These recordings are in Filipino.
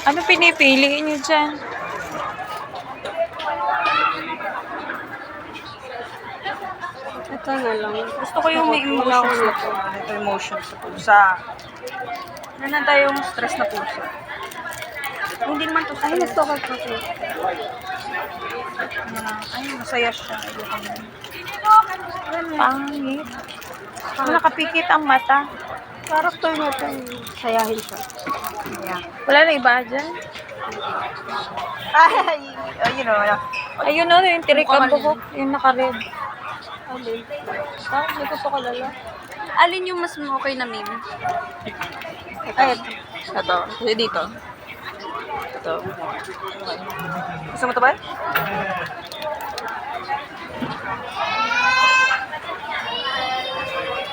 Ano pinipili niyo dyan? Ito na lang. Gusto ko yung may emotions na po. Ito emotions sa pusa. Meron na tayong stress na puso. Hindi naman to Ay, gusto ko po. Ay, masaya siya. Ayoko na. Pangit. Nakapikit ang mata. Character niya po. Sayahin siya. Yeah. Wala na iba dyan? Ay, you know. Ayun na, yung tirik ang buhok. Yung naka-red. Alin? Ah, hindi ko pa kalala. Alin yung mas okay na meme? Ay, ito. Kasi dito. Ito. Gusto mo ito ba?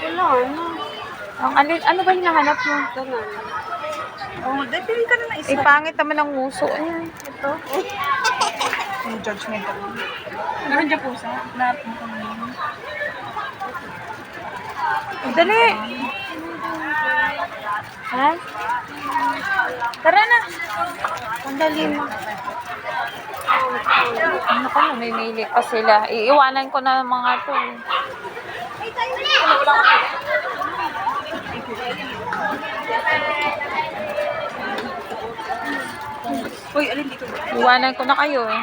Wala, ano? Ang alin, ano ba hinahanap mo? Ito na. Oh, pili ka na ng isa. Eh, pangit naman ang nguso. Ayan, ito. Yung judgmental. Meron dyan pusa. Na, Dali! Ha? Tara na! Sandali mo. Ano ko, namimili pa sila. Iiwanan ko na mga to. uy, alin dito? Iwanan ko na kayo eh.